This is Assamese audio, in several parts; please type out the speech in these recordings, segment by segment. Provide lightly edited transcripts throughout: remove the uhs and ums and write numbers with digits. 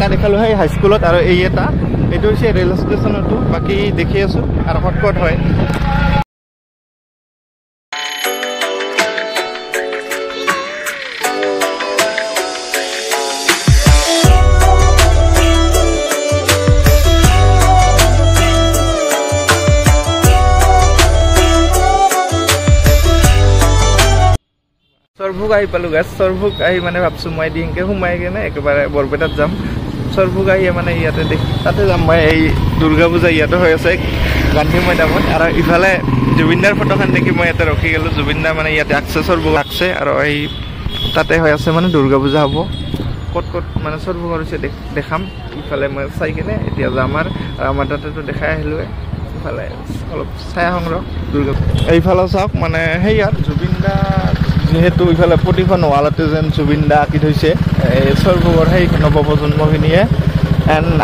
এটা দেখালো সেই হাইস্কুলত আৰু এই এটা এইটো হৈছে ৰেল ষ্টেচনতো বাকি দেখি আছো আৰু হটকট হয় সৰভোগ আহি পালো গাছ সৰভোগ আহি মানে ভাবছো মই দিনকে সোমাই কেনে একেবাৰে বৰপেটাত যাম সৰভোগ আহি মানে ইয়াতে দেখি তাতে যাম মই এই দুৰ্গা পূজা ইয়াতে হৈ আছে গান্ধী মৈদামত আৰু ইফালে জুবিনদাৰ ফটোখন দেখি মই ইয়াতে ৰখি গেলো জুবিনদা মানে ইয়াতে আকছে সৰভোগ আকছে আৰু এই তাতে হৈ আছে মানে দুৰ্গা পূজা হ'ব কত কত মানে সৰভোগ হৈছে দেখাম ইফালে মই চাই কেনে এতিয়া যাম আৰু আমাৰ তাতেতো দেখাই আহিলো ইফালে অলপ ছায়া সংগ্ৰহ দুৰ্গা এইফালে চাওক মানে হেয়াৰ জুবিনদা যেহেতু ইফালে প্ৰতিখন ৱালতে যেন জুবিনদা আঁকি থৈছে এই সৰভোগৰ সেই নৱপ্ৰজন্মখিনিয়ে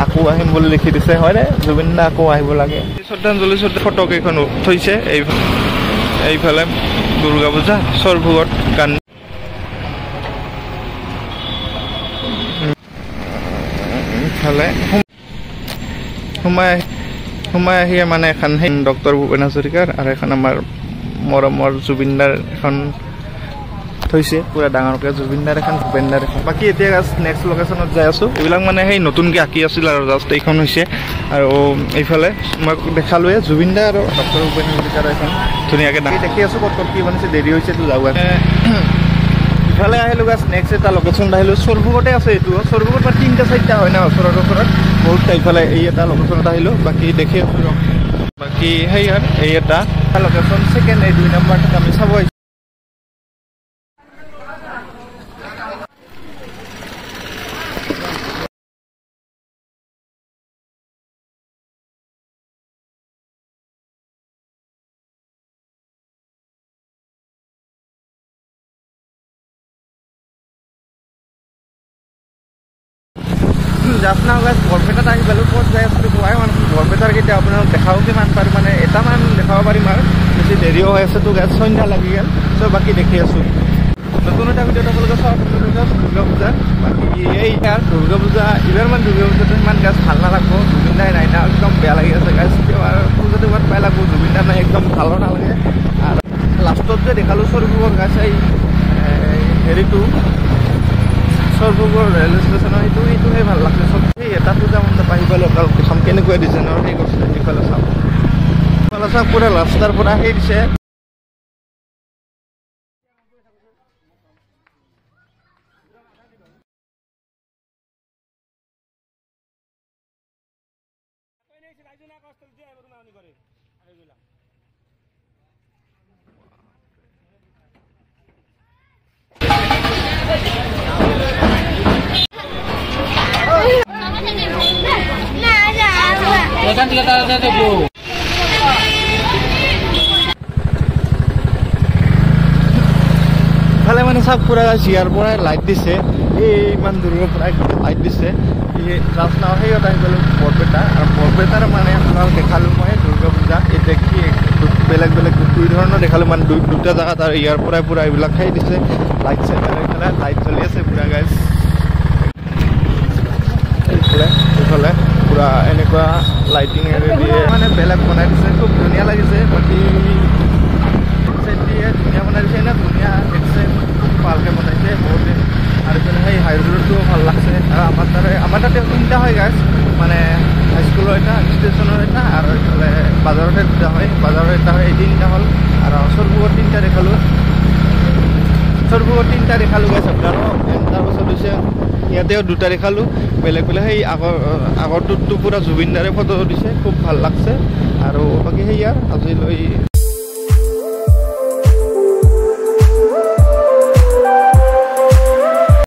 আকৌ আহিম বুলি লিখি দিছে হয়নে জুবিনদা আকৌ আহিব লাগে শ্ৰদ্ধাঞ্জলি ফটো কেইখন থৈছে এইফালে দুৰ্গা পূজা সৰভোগত গান ইফালে সোমাই আহিয়ে মানে এখন সেই ডক্টৰ ভূপেন হাজৰিকাৰ আৰু এখন আমাৰ মৰমৰ জুবিনদাৰ এখন থৈছে পুৰা ডাঙৰকৈ জুবিনদাৰ এখন ভূপেনদাৰ এখন বাকী এতিয়া নেক্সট লোকেশ্যনত যাই আছোঁ এইবিলাক মানে সেই নতুনকৈ আঁকি আছিল আৰু জাষ্ট এইখন হৈছে আৰু এইফালে মই দেখালোৱে জুবিনদা আৰু ডক্টৰ ভূপেন হাজৰিকাৰ এখন ধুনীয়াকৈ দেখি আছোঁ ক'ত ক'ত কি বনিছে দেৰি হৈছেতো যাওঁ ইফালে আহিলোঁ গাছ নেক্সট এটা লোকেশ্যনত আহিলোঁ সৰভোগতে আছে এইটো সৰভোগত মানে 3টা 4টা হয় না ওচৰত বহুত ইফালে এই এটা লোকেশ্যনত আহিলোঁ বাকী দেখি আছোঁ বাকী সেইয়াৰ এই এটা লোকেশ্যন ছেকেণ্ড এই 2 নম্বৰটোত আমি চাব জাষ্ট নাও গাছ বৰপেটাত আহি পালোঁ ক'ত যাই আছিলোঁ কোৱাই মানে বৰপেটাৰ কেতিয়া আপোনালোক দেখাও কিমান পাৰোঁ মানে এটামান দেখাব পাৰিম আৰু বেছি দেৰিও হৈ আছে তো গাছ সন্ধ্যা লাগি গ'ল চ' বাকী দেখি আছোঁ নতুন এটা ভিডিঅ'ত আপোনালোকে চাওক দুৰ্গা পূজা বাকী এই ইয়াৰ দুৰ্গা পূজা এইবাৰ মানে দুৰ্গা পূজাটো ইমান গাছ ভাল নালাগব জুবিনদাই নাই না একদম বেয়া লাগি আছে গাছ আৰু পূজাটো ইমান বেয়া লাগব জুবিনদা নাই একদম ভালো নালাগে আৰু লাষ্টত যে দেখালোঁ সৰভোগৰ গাছ এই হেৰিটো সৰভোগৰ ৰেল ষ্টেচনৰ এইটোহে ভাল লাগছে চব সেই এটা পূজা মণ্ডপ আহি পালোঁ এখন কেনেকুৱা ডিজাইনৰ সেই কৰিছে সেইফালে চাওক সেইফালে চাওক পুৰা ৰাস্তাৰ পৰা সেই দিছে ইফালে মানে চাওক পুৰা চিয়াৰ পৰাই লাইট দিছে এই ইমান দূৰৰ পৰাই লাইট দিছে জাষ্ট নাও সেইত আহি গ'লোঁ বৰপেটা আৰু বৰপেটাৰ মানে আপোনাক দেখালোঁ মই দুৰ্গা পূজা এই দেখি বেলেগ বেলেগ দুই ধৰণৰ দেখালোঁ মানে দুটা জেগাত আৰু ইয়াৰ পৰাই পুৰা এইবিলাক সেই দিছে লাইট চাইট আৰু এইফালে লাইট জ্বলি আছে পুৰা গাইজ এইফালে পুৰা এনেকুৱা লাইটিঙেৰে দিয়ে মানে বেলেগ বনাই দিছে খুব ধুনীয়া লাগিছে বাকী দিয়ে ধুনীয়া বনাই দিছে না ধুনীয়া দেখছে ভালকৈ বনাইছে বহুতে আৰু এইফালে সেই হাইৰোডটোও ভাল লাগছে আৰু আমাৰ তাতে 3টা হয় গাছ মানে হাইস্কুলৰ এটা ষ্টেচনৰ এটা আৰু এইফালে বাজাৰতে 2টা হয় বাজাৰৰ এটা হয় এই 3টা হ'ল আৰু সৰভোগৰ 3টা দেখালোঁ সৰভোগৰ 3টা দেখালোঁ গাছ আপোনালোক তাৰপাছত হৈছে ইয়াতেও 2টা দেখালোঁ বেলেগ বেলেগ সেই আগৰটোতো পুৰা জুবিনদাৰে ফটো দিছে খুব ভাল লাগছে আৰু বাকী সেয়াৰ আজিলৈ